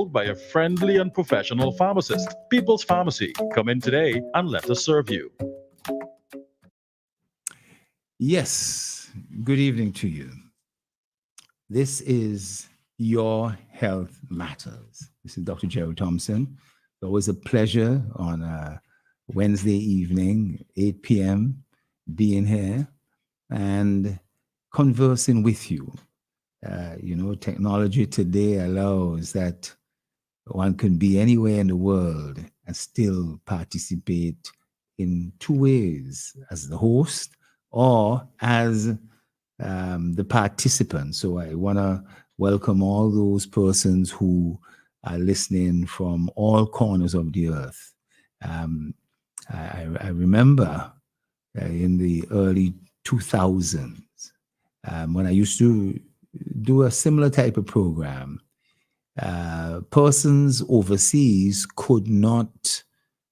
by a friendly and professional pharmacist. People's Pharmacy. Come in today and let us serve you. Yes, good evening to you. This is Your Health Matters. This is Dr. Jerry Thompson. It's always a pleasure on a Wednesday evening, 8 p.m., being here and conversing with you. Technology today allows that one can be anywhere in the world and still participate in two ways, as the host or as the participants. So I want to welcome all those persons who are listening from all corners of the earth. I remember in the early 2000s when I used to do a similar type of program. Persons overseas could not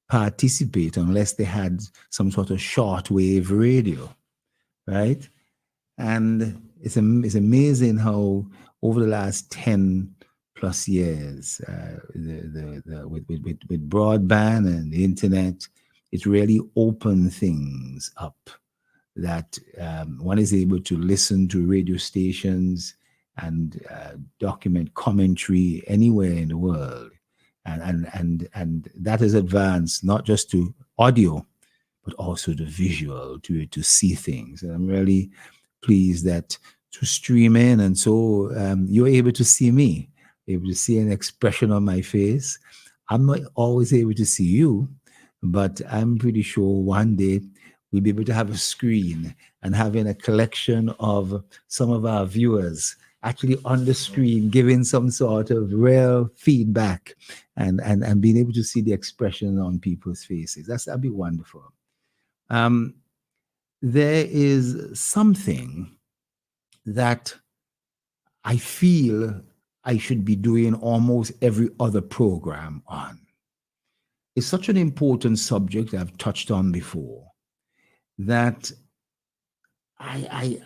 participate unless they had some sort of shortwave radio, right? And it's amazing how over the last 10 plus years, with broadband and the internet, it really opened things up that one is able to listen to radio stations and document commentary anywhere in the world. And that has advanced not just to audio, but also the visual, to see things. And I'm really pleased that to stream in, and so you're able to see me, able to see an expression on my face. I'm not always able to see you, but I'm pretty sure one day we'll be able to have a screen and having a collection of some of our viewers actually on the screen giving some sort of real feedback and being able to see the expression on people's faces. That'd be wonderful. There is something that I feel I should be doing almost every other program on. It's such an important subject I've touched on before that I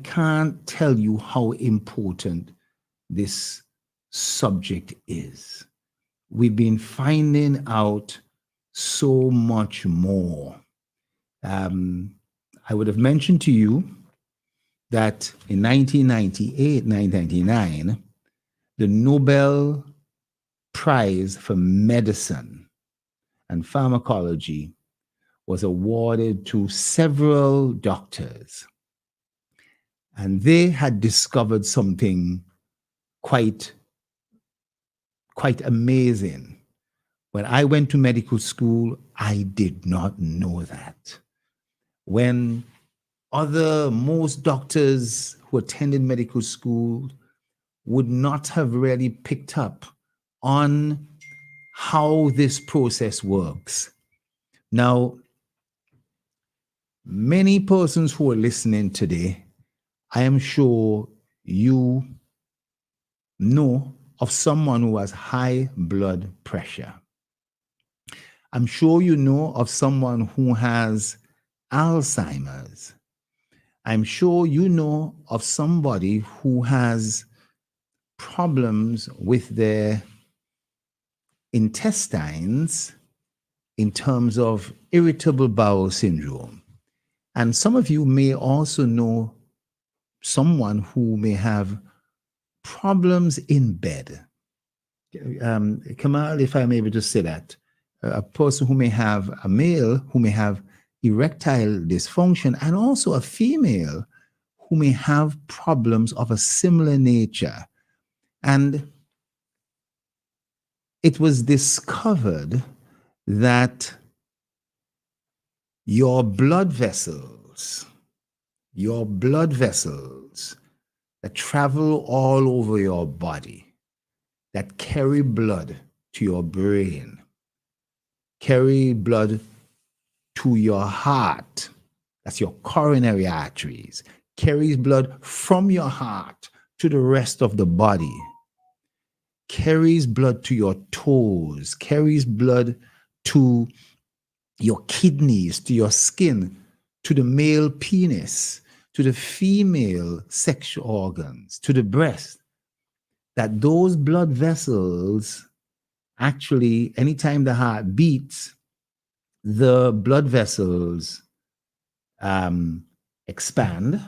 can't tell you how important this subject is. We've been finding out so much more. I would have mentioned to you that in 1998, 1999, the Nobel Prize for Medicine and Pharmacology was awarded to several doctors. And they had discovered something quite amazing. When I went to medical school, I did not know that. When most doctors who attended medical school would not have really picked up on how this process works. Now, many persons who are listening today, I am sure you know of someone who has high blood pressure. I'm sure you know of someone who has Alzheimer's. I'm sure you know of somebody who has problems with their intestines in terms of irritable bowel syndrome. And some of you may also know someone who may have problems in bed. Kamal, if I'm able to say that, a person who may have, a male who may have erectile dysfunction, and also a female who may have problems of a similar nature. And it was discovered that your blood vessels that travel all over your body, that carry blood to your brain, carry blood to your heart, that's your coronary arteries, carries blood from your heart to the rest of the body, carries blood to your toes, carries blood to your kidneys, to your skin, to the male penis, to the female sexual organs, to the breast. that those blood vessels actually, anytime the heart beats, the blood vessels expand.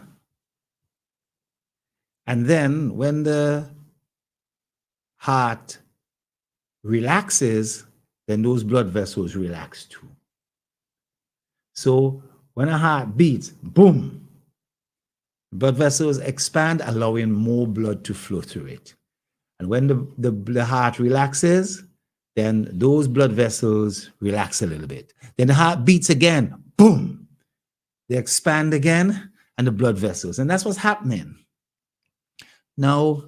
And then when the heart relaxes, then those blood vessels relax too. So when a heart beats, boom, blood vessels expand, allowing more blood to flow through it. And when the heart relaxes, then those blood vessels relax a little bit. Then the heart beats again, boom, they expand again, and the blood vessels. And that's what's happening. Now,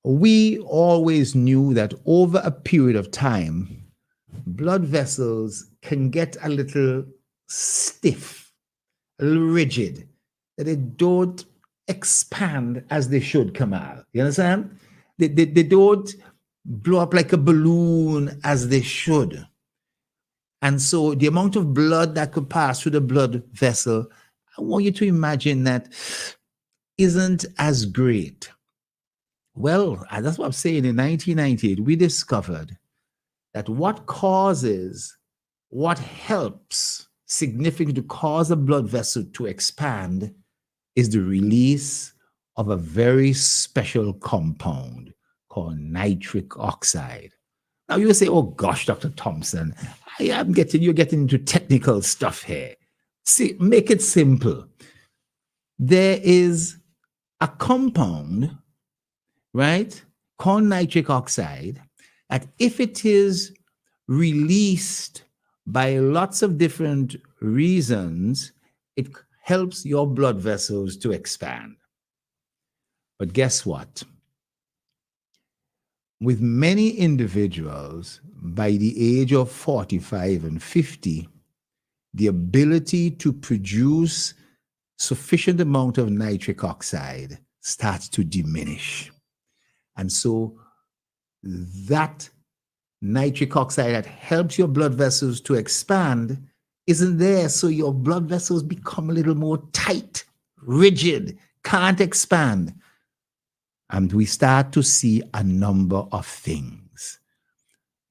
we always knew that over a period of time, blood vessels can get a little stiff, a little rigid, that they don't expand as they should, Kamal. You understand? They don't blow up like a balloon as they should. And so the amount of blood that could pass through the blood vessel, I want you to imagine that isn't as great. Well, that's what I'm saying. In 1998, we discovered that what helps significantly to cause a blood vessel to expand is the release of a very special compound called nitric oxide. Now you say, oh gosh, Dr. Thompson, you're getting into technical stuff here. See, make it simple. There is a compound, right, called nitric oxide, that if it is released by lots of different reasons, it helps your blood vessels to expand. But guess what? With many individuals, by the age of 45 and 50, the ability to produce sufficient amount of nitric oxide starts to diminish. And so that nitric oxide that helps your blood vessels to expand isn't there. So your blood vessels become a little more tight, rigid, can't expand. And we start to see a number of things.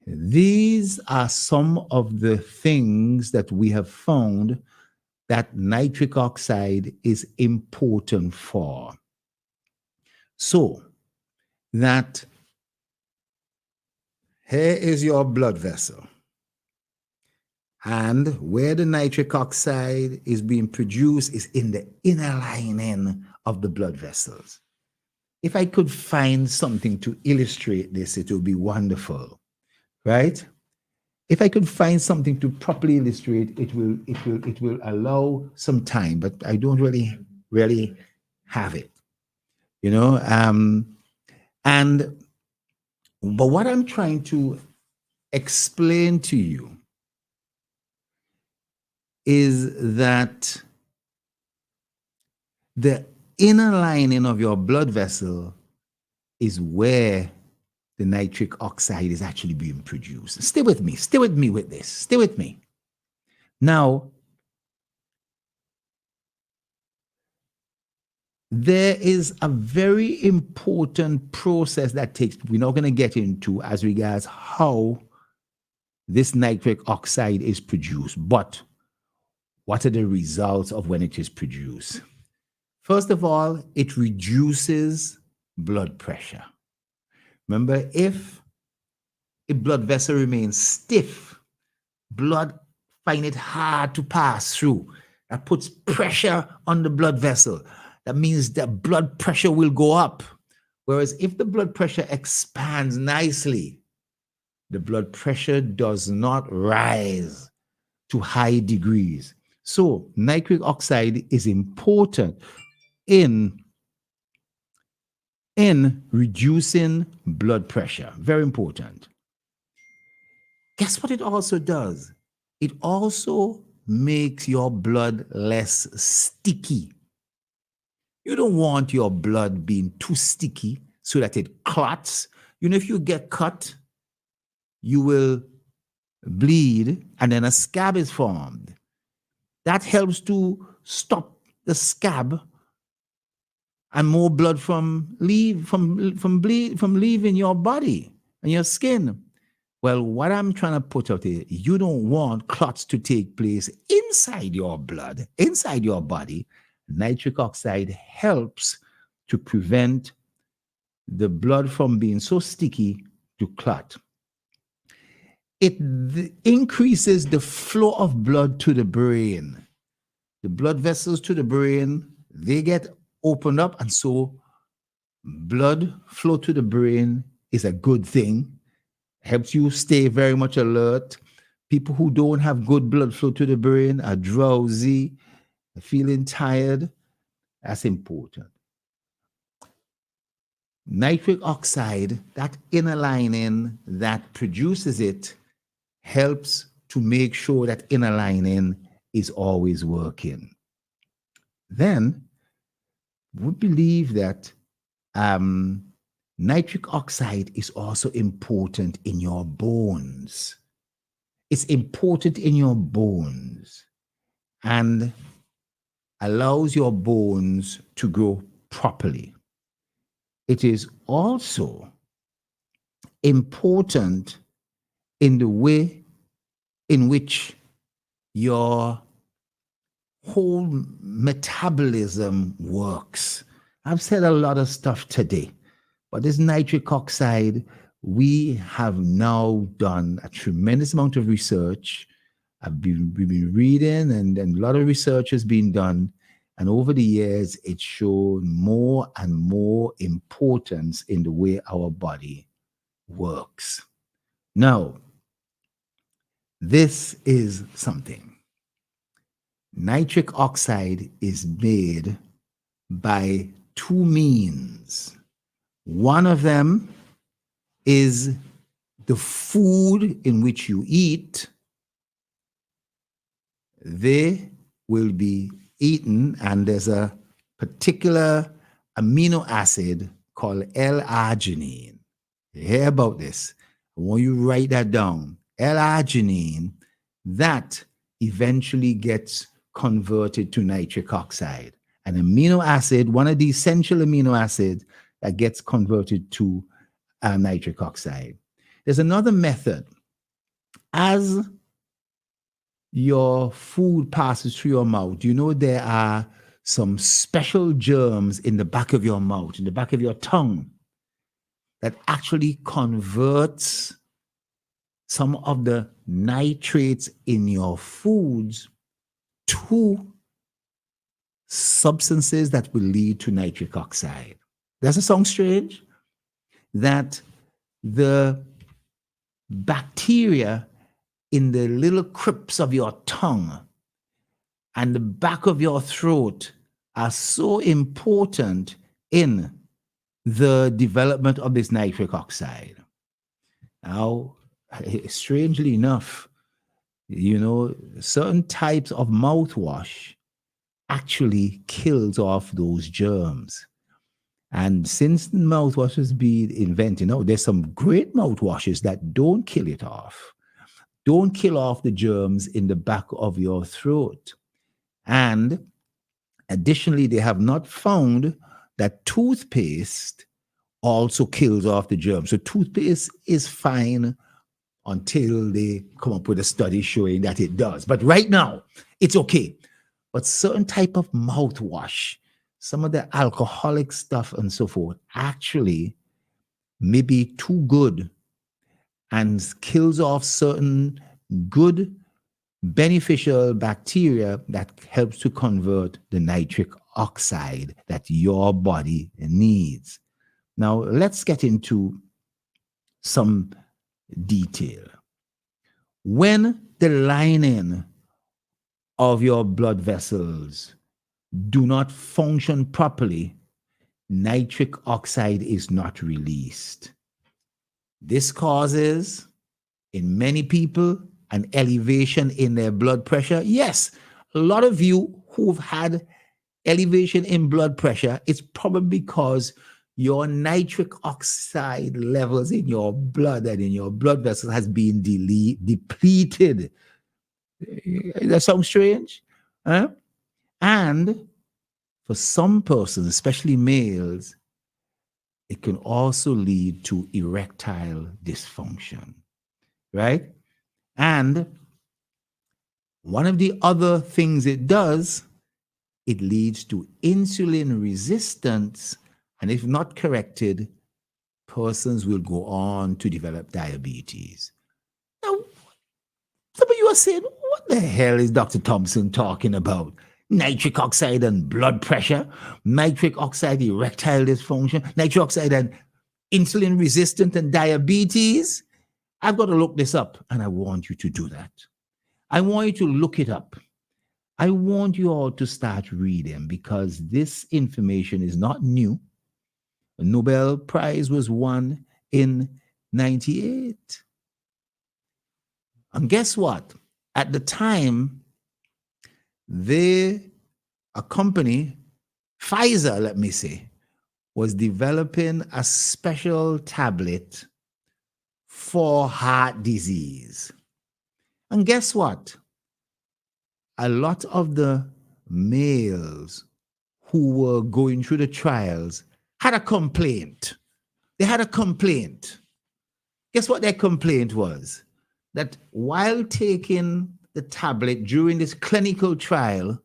These are some of the things that we have found that nitric oxide is important for. So that here is your blood vessel. And where the nitric oxide is being produced is in the inner lining of the blood vessels. If I could find something to illustrate this, it would be wonderful, right? If I could find something to properly illustrate, it will allow some time, but I don't really have it, you know. But what I'm trying to explain to you is that the inner lining of your blood vessel is where the nitric oxide is actually being produced. Stay with me with this. Stay with me. Now, there is a very important process that takes, we're not going to get into as regards how this nitric oxide is produced, but what are the results of when it is produced? First of all, it reduces blood pressure. Remember, if a blood vessel remains stiff, blood find it hard to pass through. That puts pressure on the blood vessel. That means the blood pressure will go up. Whereas if the blood pressure expands nicely, the blood pressure does not rise to high degrees. So nitric oxide is important in reducing blood pressure. Very important. Guess what it also does? It also makes your blood less sticky. You don't want your blood being too sticky so that it clots. You know, if you get cut, you will bleed and then a scab is formed. That helps to stop the scab and more blood from leaving your body and your skin. Well, what I'm trying to put out here, you don't want clots to take place inside your blood, inside your body. Nitric oxide helps to prevent the blood from being so sticky to clot. It increases the flow of blood to the brain. The blood vessels to the brain, they get opened up, and so blood flow to the brain is a good thing. Helps you stay very much alert. People who don't have good blood flow to the brain are drowsy, feeling tired. That's important. Nitric oxide, that inner lining that produces it, helps to make sure that inner lining is always working. Then we believe that nitric oxide is also important in your bones. It's important in your bones and allows your bones to grow properly. It is also important in the way in which your whole metabolism works. I've said a lot of stuff today, but this nitric oxide, we have now done a tremendous amount of research. We've been reading, and a lot of research has been done. And over the years, it's shown more and more importance in the way our body works. Now, this is something. Nitric oxide is made by two means. One of them is the food in which you eat. They will be eaten, and there's a particular amino acid called L-arginine. You hear about this? I want you to write that down. L-arginine, that eventually gets converted to nitric oxide. An amino acid, one of the essential amino acids that gets converted to nitric oxide. There's another method. As your food passes through your mouth, you know there are some special germs in the back of your mouth, in the back of your tongue, that actually converts some of the nitrates in your foods to substances that will lead to nitric oxide. Does it sound strange? That the bacteria in the little crypts of your tongue and the back of your throat are so important in the development of this nitric oxide. Now, strangely enough, you know, certain types of mouthwash actually kills off those germs. And since mouthwash has been invented, now there's some great mouthwashes that don't kill it off. Don't kill off the germs in the back of your throat. And additionally, they have not found that toothpaste also kills off the germs. So toothpaste is fine until they come up with a study showing that it does. But right now, it's okay. But certain type of mouthwash, some of the alcoholic stuff and so forth, actually may be too good and kills off certain good beneficial bacteria that helps to convert the nitric oxide that your body needs. Now, let's get into some detail. When the lining of your blood vessels do not function properly, nitric oxide is not released. This causes, in many people, an elevation in their blood pressure. Yes, a lot of you who've had elevation in blood pressure, it's probably because your nitric oxide levels in your blood and in your blood vessels has been depleted. That sounds strange? Huh? And for some persons, especially males, it can also lead to erectile dysfunction, right? And one of the other things it does, it leads to insulin resistance, and if not corrected, persons will go on to develop diabetes. Now, some of you are saying, what the hell is Dr. Thompson talking about? Nitric oxide and blood pressure, nitric oxide erectile dysfunction, nitric oxide and insulin resistant and diabetes? I've got to look this up, and I want you to do that. I want you to look it up. I want you all to start reading, because this information is not new. A Nobel Prize was won in 98. And guess what? At the time, a company, Pfizer, let me say, was developing a special tablet for heart disease. And guess what? A lot of the males who were going through the trials had a complaint. They had a complaint. Guess what their complaint was? That while taking the tablet during this clinical trial,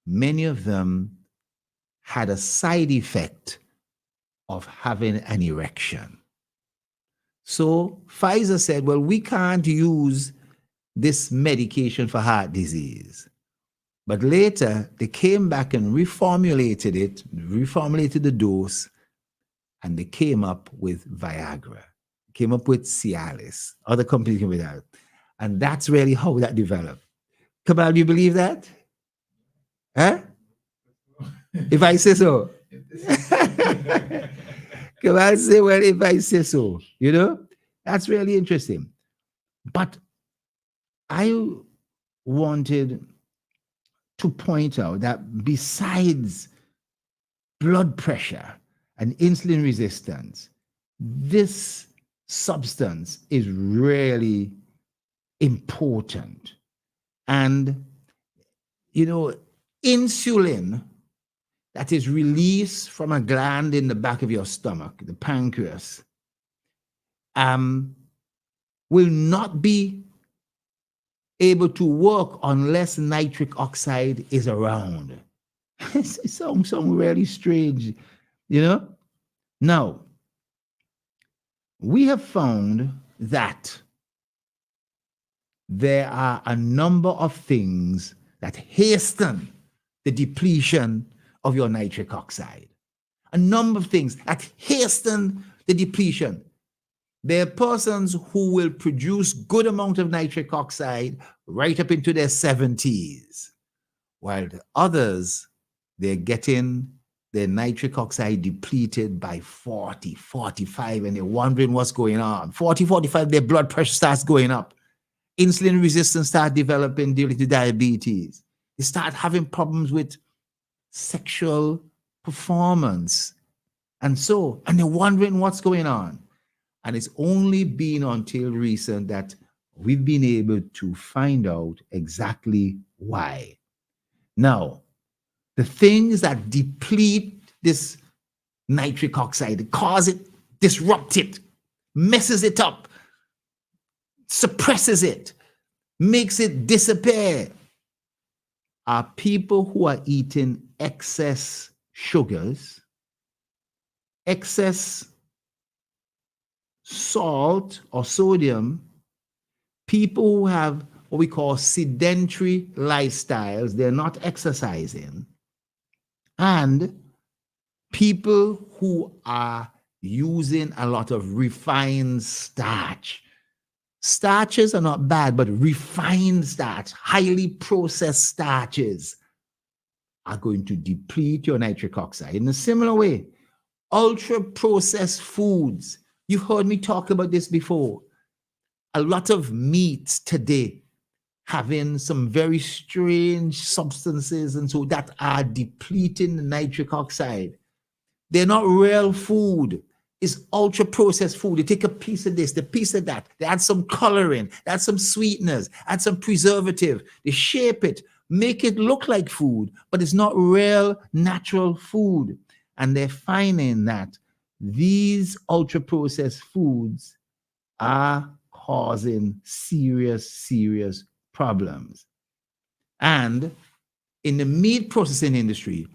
many of them had a side effect of having an erection. So Pfizer said, well, we can't use this medication for heart disease. But later, they came back and reformulated the dose, and they came up with Viagra, came up with Cialis. Other companies came with that. And that's really how that developed. Kamal, do you believe that? Huh? If I say so. Kamal say, well, if I say so. You know? That's really interesting. But I wanted to point out that besides blood pressure and insulin resistance, this substance is really important. And, you know, insulin that is released from a gland in the back of your stomach, the pancreas, will not be able to work unless nitric oxide is around. It sounds really strange, you know? Now, we have found that there are a number of things that hasten the depletion of your nitric oxide. A number of things that hasten the depletion. There are persons who will produce good amount of nitric oxide right up into their 70s, while the others, they're getting their nitric oxide depleted by 40, 45, and they're wondering what's going on. 40, 45, their blood pressure starts going up. Insulin resistance starts developing due to diabetes. They start having problems with sexual performance. And they're wondering what's going on. And it's only been until recent that we've been able to find out exactly why. Now, the things that deplete this nitric oxide, cause it, disrupt it, messes it up, suppresses it, makes it disappear, are people who are eating excess sugars, excess salt or sodium, people who have what we call sedentary lifestyles, they're not exercising, and people who are using a lot of refined starch. Starches are not bad, but refined starch, highly processed starches, are going to deplete your nitric oxide. In a similar way, ultra-processed foods, you've heard me talk about this before. A lot of meats today having some very strange substances and so that are depleting the nitric oxide. They're not real food. It's ultra-processed food. They take a piece of this, a piece of that. They add some coloring, they add some sweeteners, add some preservative. They shape it, make it look like food, but it's not real natural food. And they're finding that these ultra-processed foods are causing serious problems. And in the meat processing industry,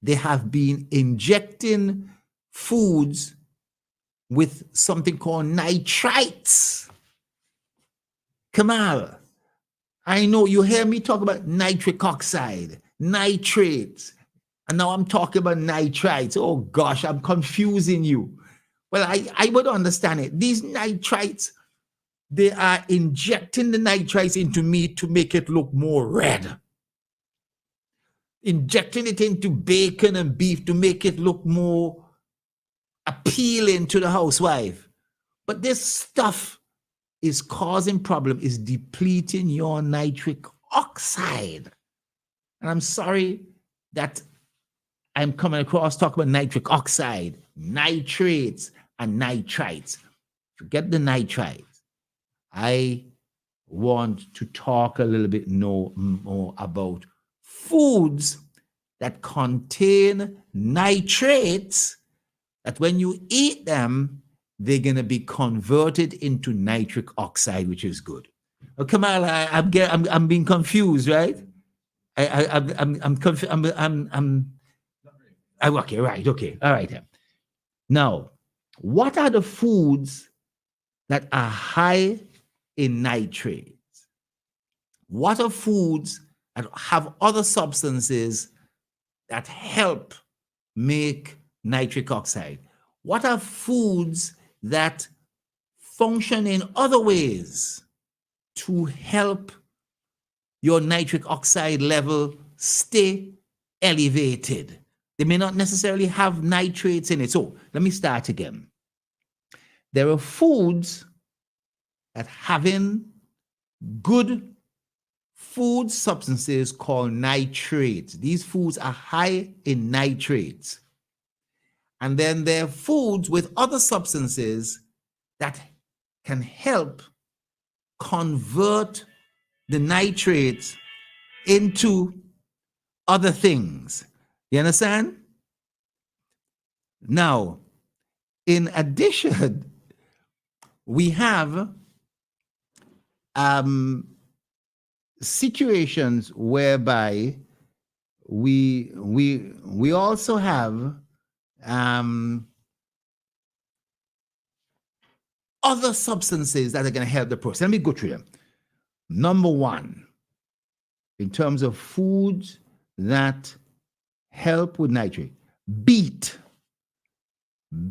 they have been injecting foods with something called nitrites. Kamal, I know you hear me talk about nitric oxide, nitrates, and now I'm talking about nitrites. Oh gosh, I'm confusing you. Well, I would understand it. These nitrites, they are injecting the nitrites into meat to make it look more red. Injecting it into bacon and beef to make it look more appealing to the housewife. But this stuff is causing problem, is depleting your nitric oxide. And I'm sorry that I'm coming across talking about nitric oxide, nitrates, and nitrites. Forget the nitrites. I want to talk a little bit more about foods that contain nitrates, that when you eat them, they're going to be converted into nitric oxide, which is good. Oh, Kamal, I'm being confused, right? I'm confused. Okay, right. Okay, all right. Now, what are the foods that are high in nitrates? What are foods that have other substances that help make nitric oxide? What are foods that function in other ways to help your nitric oxide level stay elevated? They may not necessarily have nitrates in it. So let me start again. There are foods that having good food substances called nitrates. These foods are high in nitrates. And then there are foods with other substances that can help convert the nitrates into other things. You understand? Now, in addition, we have situations whereby we also have other substances that are going to help the process. Let me go through them. Number one, in terms of foods that help with nitrate,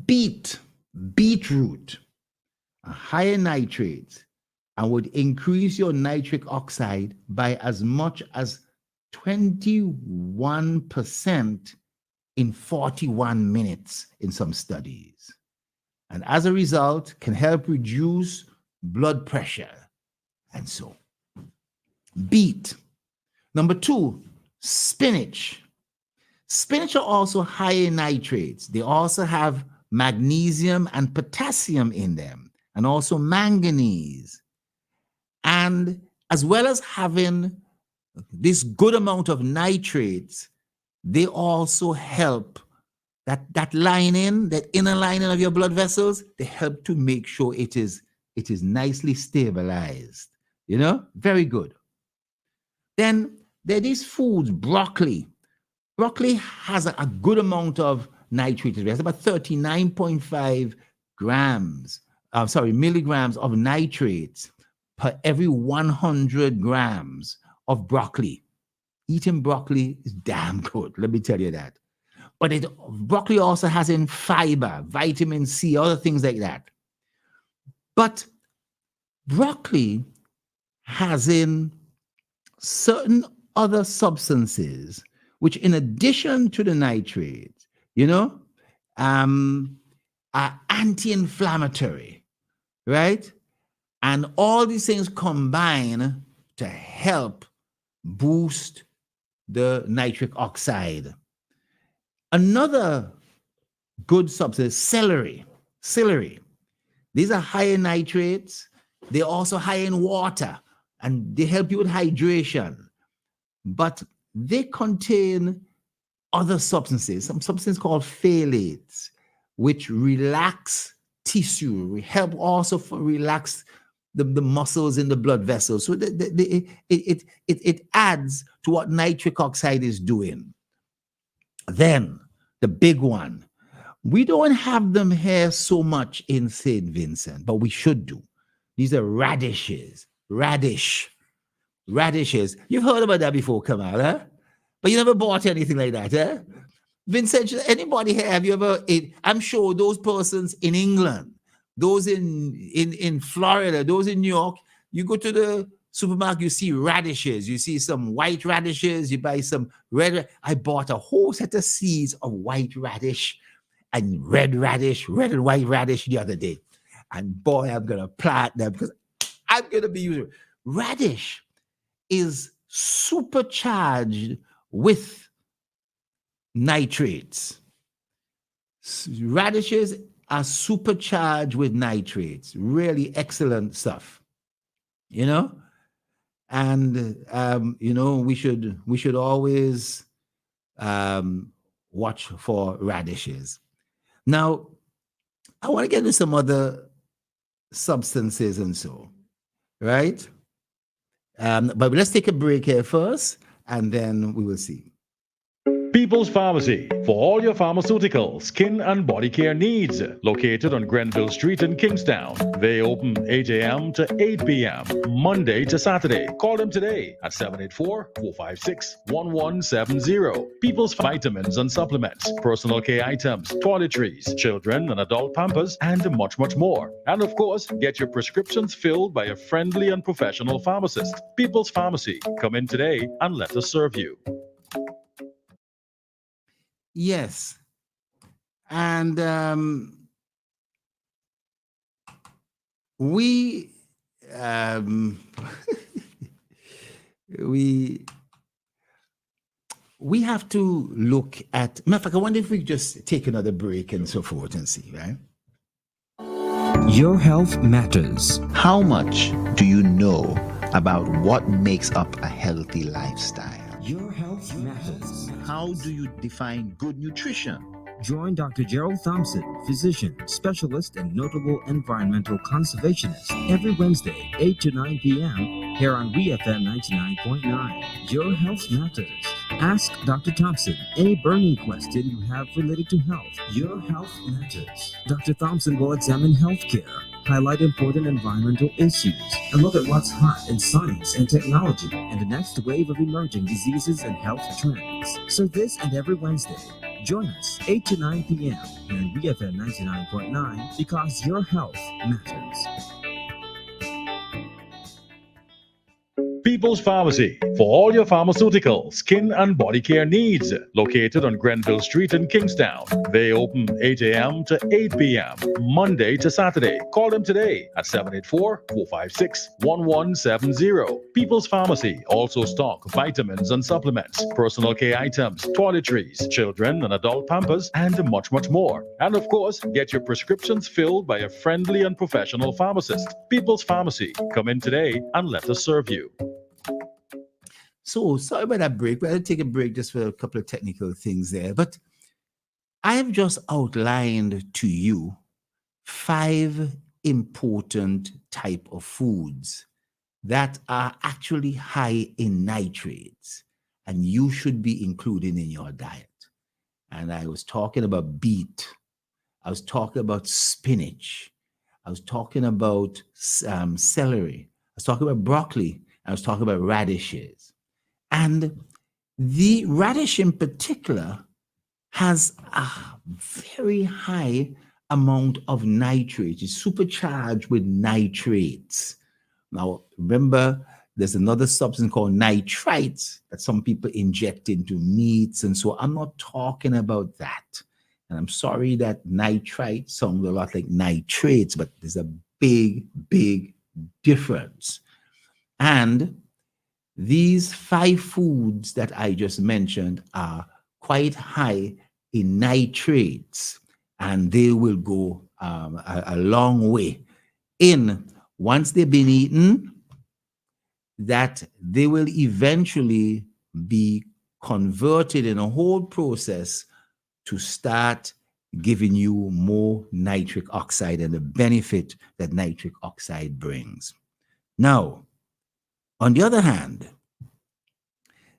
beetroot, higher nitrates, and would increase your nitric oxide by as much as 21% in 41 minutes in some studies. And as a result, can help reduce blood pressure and so. Beet. Number two, spinach. Spinach are also high in nitrates. They also have magnesium and potassium in them, and also manganese. And as well as having this good amount of nitrates, they also help that lining, that inner lining of your blood vessels, they help to make sure it is nicely stabilized. You know, very good. Then there are these foods, broccoli. Broccoli has a good amount of nitrates. It has about 39.5 milligrams of nitrates per every 100 grams of broccoli. Eating broccoli is damn good, let me tell you that. But broccoli also has in fiber, vitamin C, other things like that. But broccoli has in certain other substances, which in addition to the nitrates, are anti-inflammatory, right? And all these things combine to help boost the nitric oxide. Another good substance, celery. These are high in nitrates. They're also high in water, and they help you with hydration. but they contain other substances, some substance called phthalates, which relax tissue, help also for relax the muscles in the blood vessels. So it adds to what nitric oxide is doing. Then the big one, we don't have them here so much in St. Vincent, but we should do. These are radishes. Radishes. You've heard about that before, Kamal, huh? But you never bought anything like that, huh? Vincent, anybody here, have you ever, I'm sure those persons in England, those in Florida, those in New York, you go to the supermarket, you see radishes, you see some white radishes, you buy some red. I bought a whole set of seeds of white radish and red and white radish the other day. And boy, I'm going to plant them because I'm going to be using radish is supercharged with nitrates. Radishes are supercharged with nitrates. Really excellent stuff, you know. And you know, we should always watch for radishes. Now, I want to get into some other substances and so, right? But let's take a break here first, and then we will see. People's Pharmacy, for all your pharmaceutical, skin and body care needs. Located on Grenville Street in Kingstown. They open 8 a.m. to 8 p.m. Monday to Saturday. Call them today at 784-456-1170. People's Vitamins and Supplements, personal care items, toiletries, children and adult pampers, and much, much more. And of course, get your prescriptions filled by a friendly and professional pharmacist. People's Pharmacy. Come in today and let us serve you. Yes. And we we have to look at, matter of fact, I wonder if we just take another break and so forth and see, right? Your health matters. How much do you know about what makes up a healthy lifestyle? Your health matters. How do you define good nutrition? Join Dr. Gerald Thompson, physician, specialist, and notable environmental conservationist every Wednesday, 8 to 9 p.m. here on WeFM 99.9. Your health matters. Ask Dr. Thompson any burning question you have related to health. Your health matters. Dr. Thompson will examine healthcare, highlight important environmental issues, and look at what's hot in science and technology and the next wave of emerging diseases and health trends. So this and every Wednesday, join us 8 to 9 p.m. here on BFM 99.9 because your health matters. People's Pharmacy, for all your pharmaceutical, skin and body care needs. Located on Grenville Street in Kingstown. They open 8 a.m. to 8 p.m. Monday to Saturday. Call them today at 784-456-1170. People's Pharmacy also stock vitamins and supplements, personal care items, toiletries, children and adult pampers, and much, much more. And of course, get your prescriptions filled by a friendly and professional pharmacist. People's Pharmacy. Come in today and let us serve you. So sorry about that break. We'll take a break just for a couple of technical things there. But I have just outlined to you 5 important type of foods that are actually high in nitrates and you should be including in your diet. And I was talking about beet. I was talking about spinach. I was talking about celery. I was talking about broccoli. I was talking about radishes. And the radish in particular has a very high amount of nitrates. It's supercharged with nitrates. Now, remember, there's another substance called nitrites that some people inject into meats. And so I'm not talking about that. And I'm sorry that nitrite sounds a lot like nitrates, but there's a big, big difference. And these 5 foods that I just mentioned are quite high in nitrates, and they will go a long way in, once they've been eaten, that they will eventually be converted in a whole process to start giving you more nitric oxide and the benefit that nitric oxide brings. Now, on the other hand,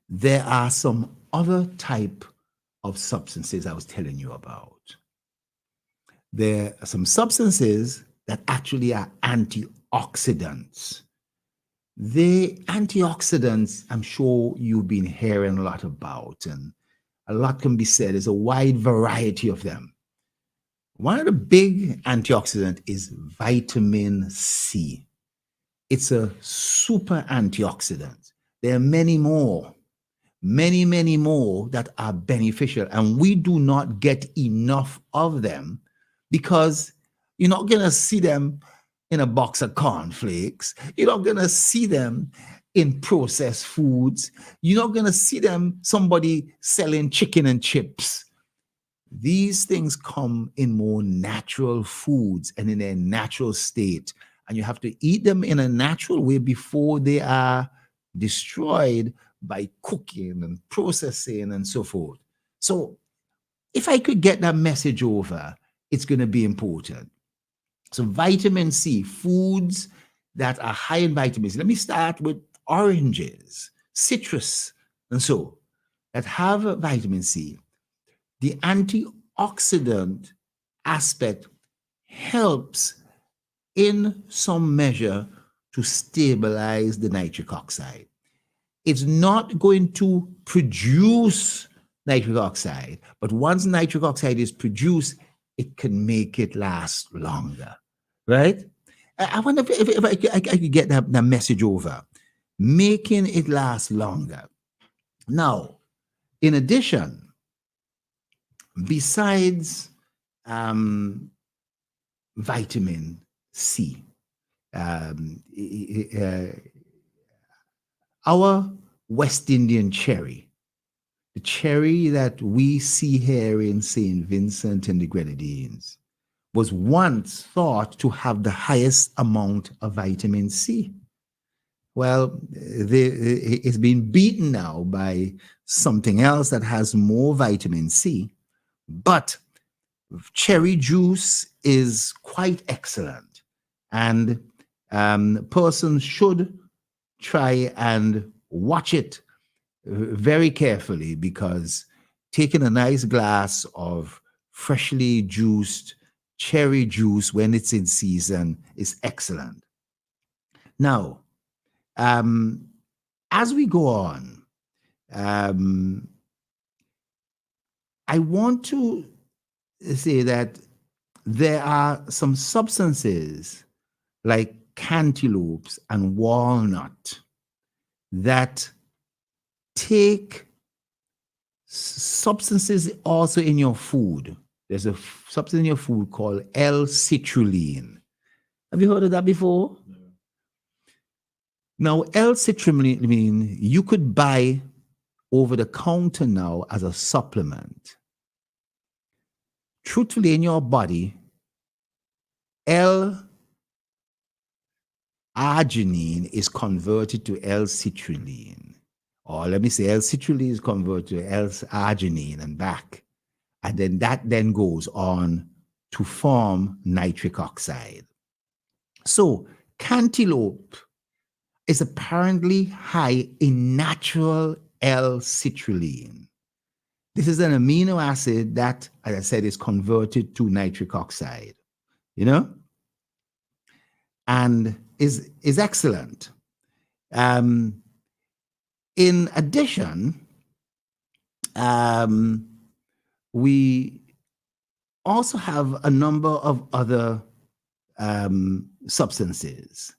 there are some other type of substances I was telling you about. There are some substances that actually are antioxidants. The antioxidants, I'm sure you've been hearing a lot about, and a lot can be said. There's a wide variety of them. One of the big antioxidants is vitamin C. It's a super antioxidant. There are many more that are beneficial, and we do not get enough of them because you're not going to see them in a box of cornflakes. You're not going to see them in processed foods. You're not going to see them, somebody selling chicken and chips. These things come in more natural foods and in their natural state. And you have to eat them in a natural way before they are destroyed by cooking and processing and so forth. So if I could get that message over, it's going to be important. So vitamin C, foods that are high in vitamins. Let me start with oranges, citrus, and so that have vitamin C. The antioxidant aspect helps in some measure to stabilize the nitric oxide. It's not going to produce nitric oxide, but once nitric oxide is produced, it can make it last longer, right? I wonder if I could get that message over, making it last longer. Now, in addition, besides vitamin C, our West Indian cherry, the cherry that we see here in St. Vincent and the Grenadines, was once thought to have the highest amount of vitamin C. Well, it's been beaten now by something else that has more vitamin C, but cherry juice is quite excellent, and persons should try and watch it very carefully, because taking a nice glass of freshly juiced cherry juice when it's in season is excellent. Now, as we go on, I want to say that there are some substances like cantaloupes and walnut that take substances also in your food. There's a substance in your food called L-citrulline. Have you heard of that before? No. Now, L-citrulline you could buy over the counter now as a supplement. Truthfully, in your body, L-arginine is converted to L-citrulline. Or let me say L-citrulline is converted to L-arginine and back. And then that then goes on to form nitric oxide. So cantaloupe is apparently high in natural L-citrulline. This is an amino acid that, as I said, is converted to nitric oxide, you know, and is excellent. In addition, we also have a number of other substances.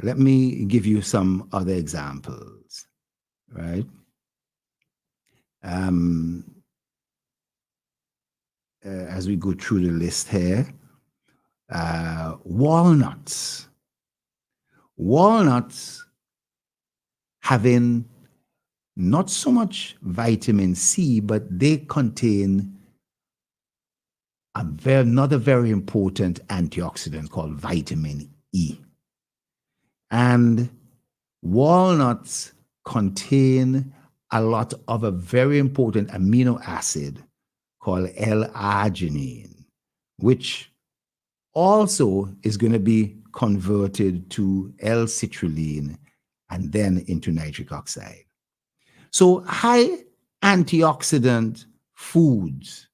Let me give you some other examples, right? As we go through the list here, walnuts. Walnuts having not so much vitamin C, but they contain another very important antioxidant called vitamin E. And walnuts contain a lot of a very important amino acid called L-arginine, which also is going to be converted to L-citrulline and then into nitric oxide. So high antioxidant foods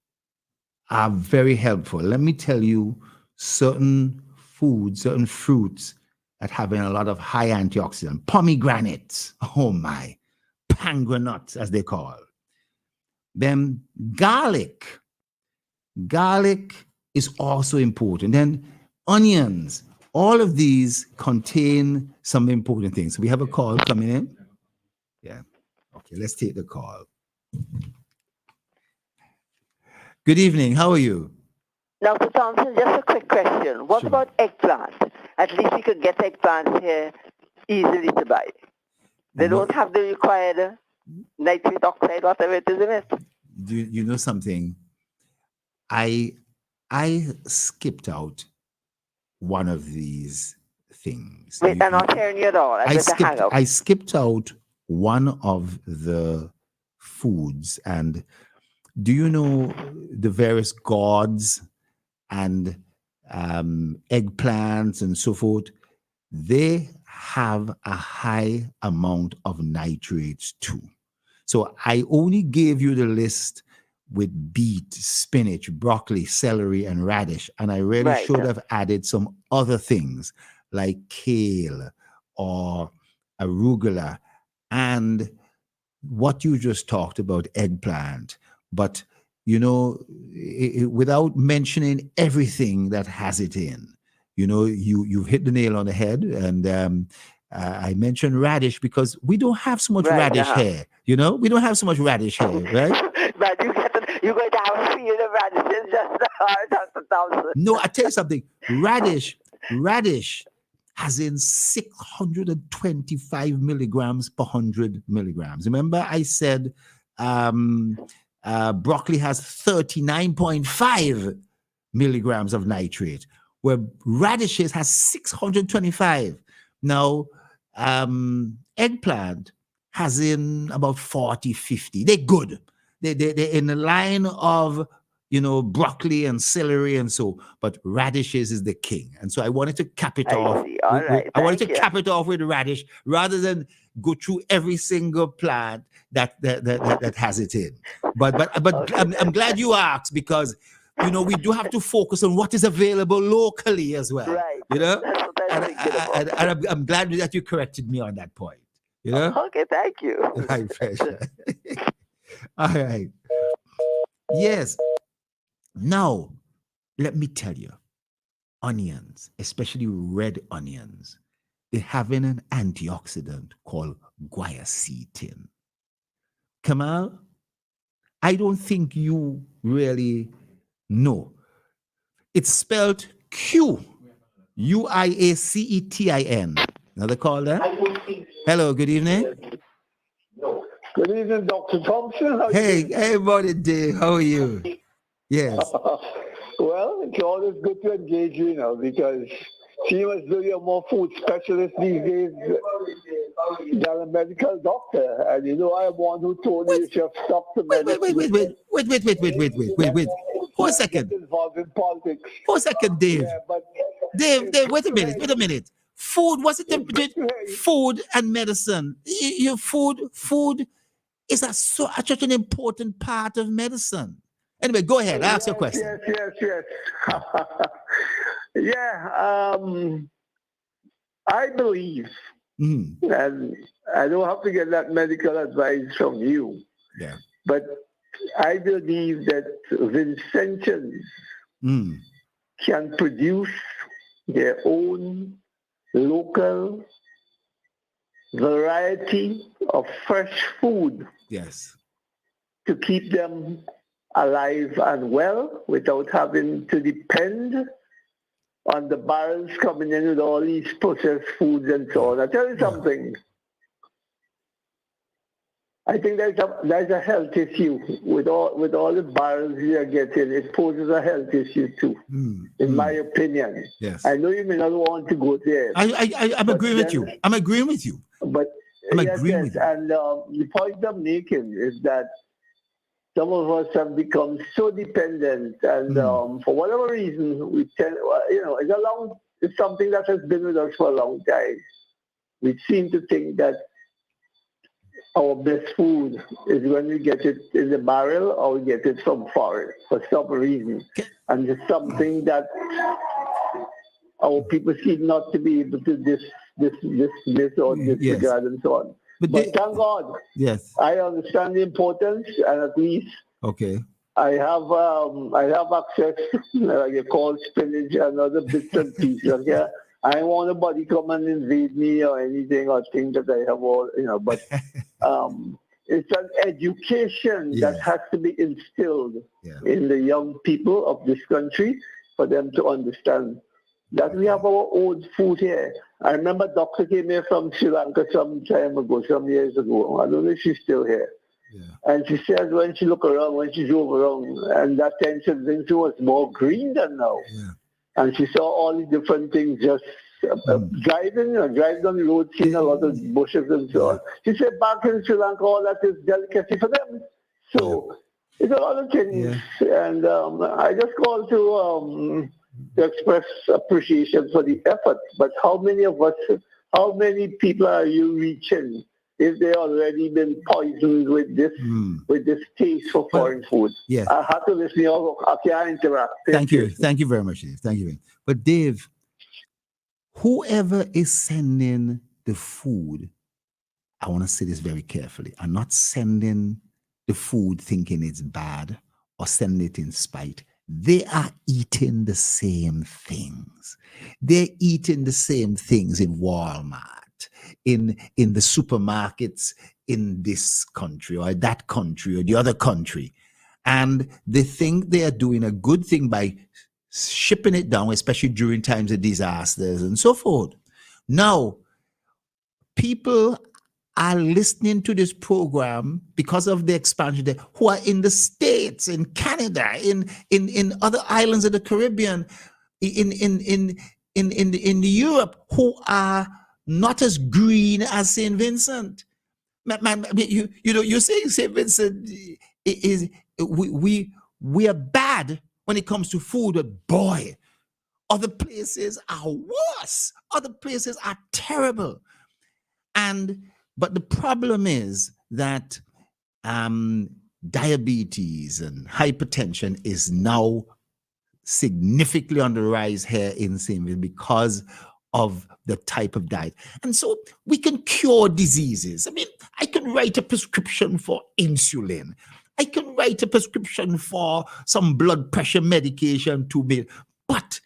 are very helpful. Let me tell you certain foods, certain fruits that have a lot of high antioxidant. Pomegranates, oh my, pangranuts as they call. Then garlic. Garlic is also important. Then onions. All of these contain some important things. We have a call coming in. Yeah. Okay, let's take the call. Good evening. How are you? Dr. Thompson, just a quick question. What Sure. about eggplant? At least we could get eggplants here easily to buy. They don't have the required nitrate oxide, whatever it is in it. Do you know something? I skipped out one of these things. Wait, I'm not hearing you at all. I skipped out one of the foods. And do you know the various gourds and eggplants and so forth? They have a high amount of nitrates too. So I only gave you the list with beet, spinach, broccoli, celery, and radish. And I really Right. should have added some other things like kale or arugula and what you just talked about, eggplant. But, you know, without mentioning everything that has it in, you know, you've hit the nail on the head. And I mentioned radish because we don't have so much Right, radish here. You know, we don't have so much radish here, right? But you're going to have a field of radishes just now, Dr. Thompson. No, I tell you something. Radish has in 625 milligrams per 100 milligrams. Remember, I said broccoli has 39.5 milligrams of nitrate, where radishes has 625. Now, eggplant has in about 40, 50. They're good. They're in the line of, you know, broccoli and celery and so, but radishes is the king. And so I wanted to cap it off. see. All right. I wanted to Thank you. cap it off with radish rather than go through every single plant that has it in. But I'm glad you asked because, you know, we do have to focus on what is available locally as well. Right. You know, That's what I'm thinking about. and I'm glad that you corrected me on that point. You know, Okay, thank you. my pleasure. All right. Yes. Now, let me tell you, onions, especially red onions, they have an antioxidant called guaiacetine. Kamal, I don't think you really know. It's spelled Q-U-I-A-C-E-T-I-N. Another call there? Hello, good evening. Good evening, Dr. Thompson. How Hey, buddy Dave, how are you? Yes. Well, it's always good to engage you now because seeing as though you're more food specialist these days than a medical doctor. And you know, I am one who told you should stop the Wait. medicine. For a second. Involved in politics. For a second, Dave. Yeah, but Dave, wait a minute. Food, what's the difference between food and medicine? Your food is such an important part of medicine. Anyway, go ahead. Ask your question. Yes. Yeah, I believe, and I don't have to get that medical advice from you, Yeah. but I believe that Vincentians can produce their own local variety of fresh food Yes. to keep them alive and well without having to depend on the barrels coming in with all these processed foods and so on. I tell you something. I think there's a health issue with all the barrels you are getting. It poses a health issue too, in my opinion. Yes. I know you may not want to go there. I'm agreeing with you. I'm agreeing with you. But I'm Yes, agreeing yes. with you. And the point I'm making is that some of us have become so dependent, and for whatever reason, we tend, it's something that has been with us for a long time. We seem to think that our best food is when we get it in the barrel or we get it from forest for some reason. And it's something that our people seem not to be able to dismiss or disregard and so on. But thank God, Yes. I understand the importance, and at least Okay. I have access, you call spinach and other bits and pieces. Okay? I don't want nobody come and invade me or anything or think that I have all, but it's an education that has to be instilled in the young people of this country for them to understand that we have our own food here. I remember a doctor came here from Sri Lanka some time ago, some years ago. I don't know if she's still here. Yeah. And she said when she looked around, when she drove around, and that time she was more green than now. Yeah. And she saw all the different things just driving on the road, seeing a lot of bushes and so on. She said back in Sri Lanka, all that is delicacy for them. So it's a lot of things. Yeah. And I just called to express appreciation for the effort. But how many people are you reaching if they already been poisoned with this taste for foreign food? Yes. I have to listen. I can't interact. Thank you. Thank you very much, Dave. Thank you. But Dave, whoever is sending the food, I want to say this very carefully. I'm not sending the food thinking it's bad or sending it in spite. They are eating the same things. They're eating the same things in Walmart, in the supermarkets in this country or that country or the other country. And they think they are doing a good thing by shipping it down, especially during times of disasters and so forth. Now, people are listening to this program because of the expansion there, who are in the States, in Canada, in other islands of the Caribbean, in Europe, who are not as green as St. Vincent. Man, you're saying St. Vincent we are bad when it comes to food, but boy, other places are worse. Other places are terrible. But the problem is that diabetes and hypertension is now significantly on the rise here in St. Vincent because of the type of diet. And so we can cure diseases. I mean, I can write a prescription for insulin. I can write a prescription for some blood pressure medication to me. But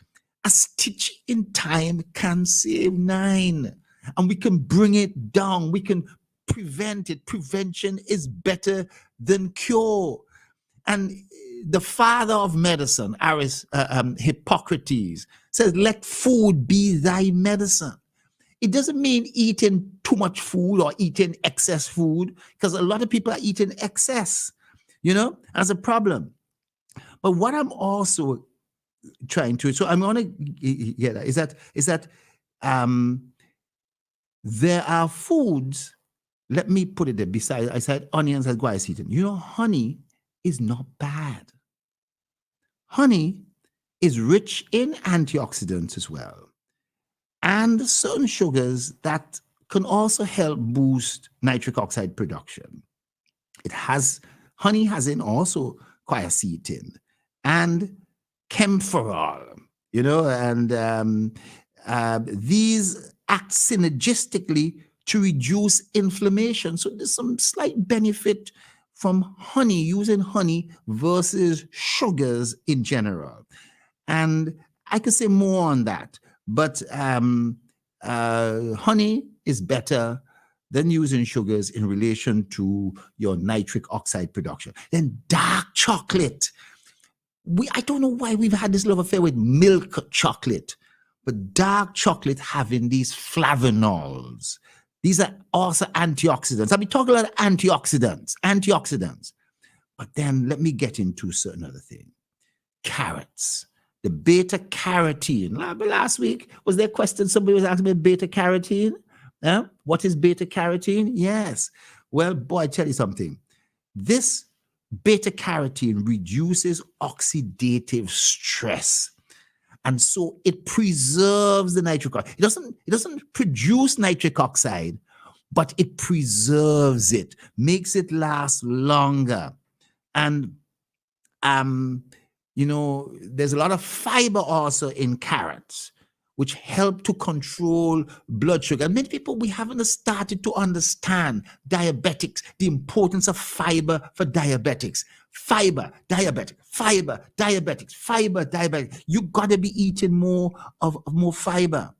a stitch in time can save 9. And we can bring it down. We can prevent it. Prevention is better than cure. And the father of medicine, Hippocrates, says, let food be thy medicine. It doesn't mean eating too much food or eating excess food, because a lot of people are eating excess, as a problem. But what I'm also trying to, so I'm going to get that, is that there are foods, let me put it there, I said onions and guaiacity. Honey is not bad. Honey is rich in antioxidants as well, and certain sugars that can also help boost nitric oxide production. Honey has in also quercetin and camphorol, and these act synergistically to reduce inflammation. So there's some slight benefit from honey, using honey versus sugars in general. And I could say more on that, but honey is better than using sugars in relation to your nitric oxide production. Then dark chocolate. I don't know why we've had this love affair with milk chocolate, but dark chocolate having these flavonols. These are also antioxidants. I've been talking about antioxidants. But then let me get into certain other thing. Carrots, the beta carotene. Last week, was there a question? Somebody was asking me beta carotene. What is beta carotene? Yes. Well, boy, I tell you something. This beta carotene reduces oxidative stress. And so it preserves the nitric oxide. It doesn't produce nitric oxide, but it preserves it, makes it last longer. And there's a lot of fiber also in carrots, which help to control blood sugar. And many people, we haven't started to understand diabetics, the importance of fiber for diabetics. Fiber, diabetic, fiber, diabetics, fiber, diabetic. You got to be eating more fiber.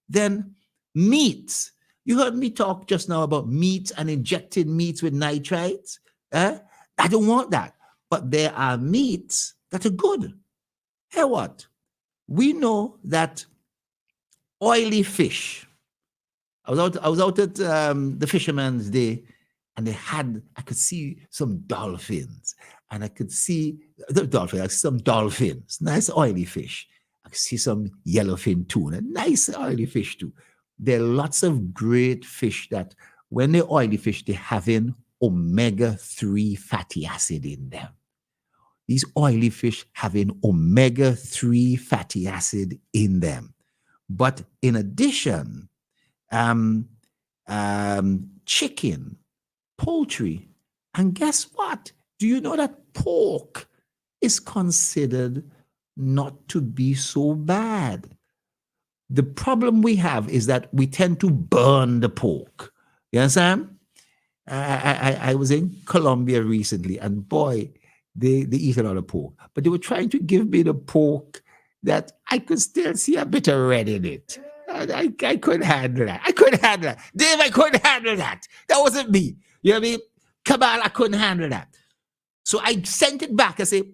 Then meats. You heard me talk just now about meats and injecting meats with nitrites. I don't want that. But there are meats that are good. Hey, what? We know that oily fish. I was out at the Fisherman's Day, and I could see some dolphins, and I could see some dolphins, nice oily fish. I could see some yellowfin tuna, nice oily fish too. There are lots of great fish that, when they're oily fish, they have in omega-3 fatty acid in them. These oily fish have an omega-3 fatty acid in them. But in addition, chicken, poultry, and guess what? Do you know that pork is considered not to be so bad? The problem we have is that we tend to burn the pork. You understand? I was in Colombia recently, and boy, they eat a lot of pork. But they were trying to give me the pork that I could still see a bit of red in it. I couldn't handle that. Dave, I couldn't handle that. That wasn't me. You know what I mean? Cabal, I couldn't handle that. So I sent it back. I said,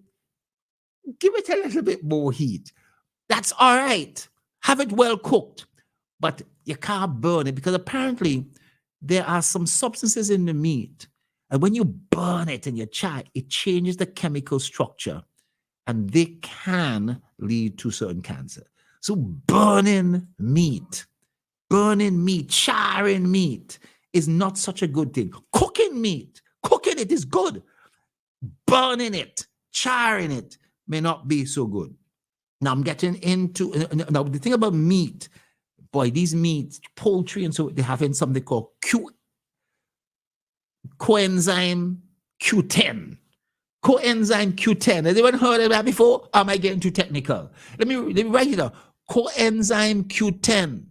give it a little bit more heat. That's all right. Have it well cooked. But you can't burn it, because apparently there are some substances in the meat. And when you burn it and you char, it changes the chemical structure, and they can lead to certain cancer. So burning meat, charring meat is not such a good thing. Cooking it is good. Burning it, charring it may not be so good. Now I'm getting into, now the thing about meat, boy, these meats, poultry and so, they have in something called coenzyme Q10. Coenzyme Q10. Has anyone heard of that before? Or am I getting too technical? Let me write it down. Coenzyme Q10,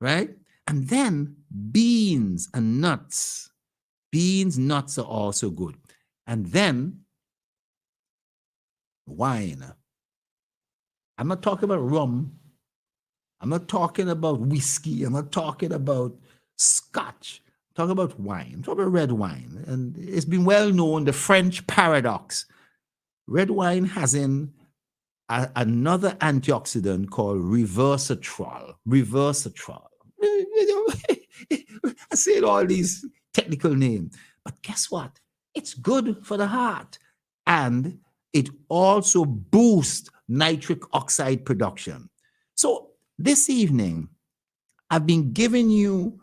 right? And then beans and nuts. Beans, nuts are also good. And then wine. I'm not talking about rum. I'm not talking about whiskey. I'm not talking about scotch. I'm talking about wine. I'm talking about red wine. And it's been well known, the French paradox. Red wine has in another antioxidant called resveratrol. Resveratrol. I say all these technical names. But guess what? It's good for the heart. And it also boosts nitric oxide production. So this evening, I've been giving you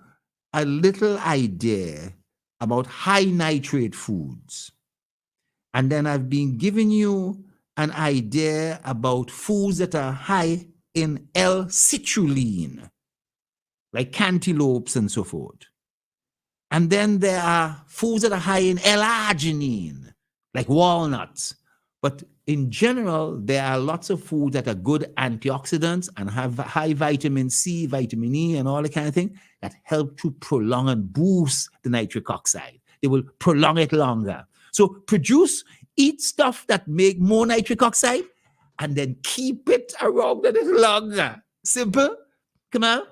a little idea about high nitrate foods. And then I've been giving you an idea about foods that are high in L-citrulline, like cantaloupes and so forth. And then there are foods that are high in L-arginine, like walnuts. But in general, there are lots of foods that are good antioxidants and have high vitamin C, vitamin E, and all that kind of thing that help to prolong and boost the nitric oxide. They will prolong it longer. So eat stuff that make more nitric oxide, and then keep it around a little longer. Simple? Come on.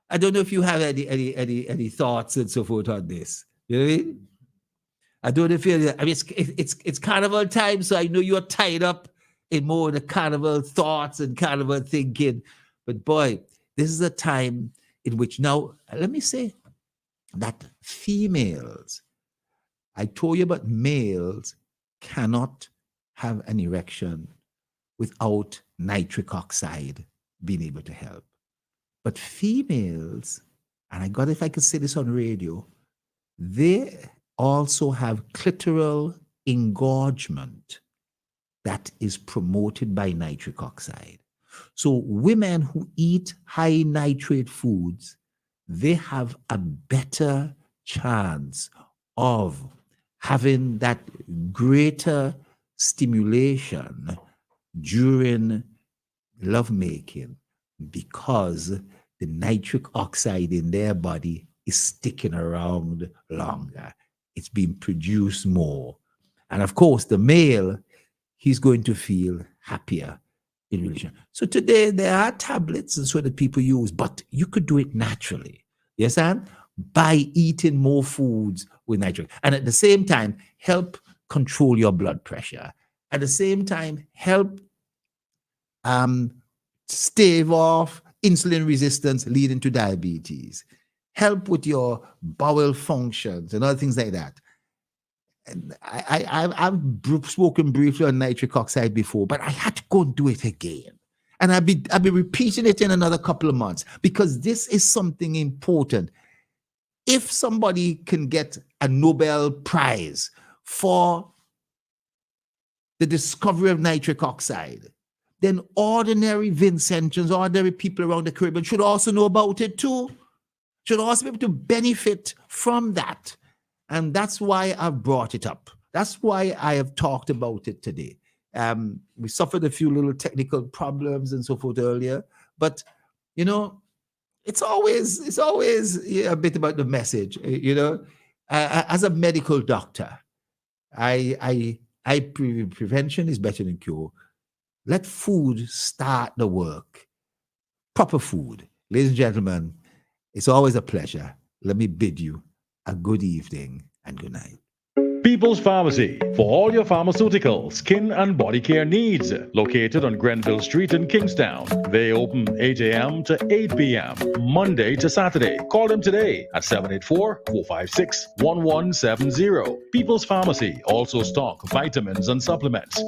I don't know if you have any thoughts and so forth on this. You know what I mean? I don't know if it's carnival time, so I know you're tied up in more of the carnival thoughts and carnival thinking. But boy, this is a time in which now, let me say that females, I told you about males cannot have an erection without nitric oxide being able to help. But females and I got if I could say this on radio, they also have clitoral engorgement that is promoted by nitric oxide. So women who eat high nitrate foods, they have a better chance of having that greater stimulation during lovemaking because the nitric oxide in their body is sticking around longer. It's being produced more. And of course, the male, he's going to feel happier in relation. So today there are tablets and so that people use, but you could do it naturally. Yes, and by eating more foods with nitric. And at the same time, help control your blood pressure. At the same time, help stave off insulin resistance leading to diabetes. Help with your bowel functions and other things like that. And I've spoken briefly on nitric oxide before, but I had to go and do it again. And I'll be repeating it in another couple of months because this is something important. If somebody can get a Nobel Prize for the discovery of nitric oxide, then ordinary Vincentians, ordinary people around the Caribbean should also know about it too. Should also be able to benefit from that. And that's why I've brought it up. That's why I have talked about it today. We suffered a few little technical problems and so forth earlier, but you know, it's always a bit about the message. You know, as a medical doctor, prevention is better than cure. Let food start the work. Proper food, ladies and gentlemen. It's always a pleasure. Let me bid you a good evening and good night. People's Pharmacy for all your pharmaceutical, skin and body care needs. Located on Grenville Street in Kingstown. They open 8 a.m. to 8 p.m. Monday to Saturday. Call them today at 784-456-1170. People's Pharmacy also stock vitamins and supplements.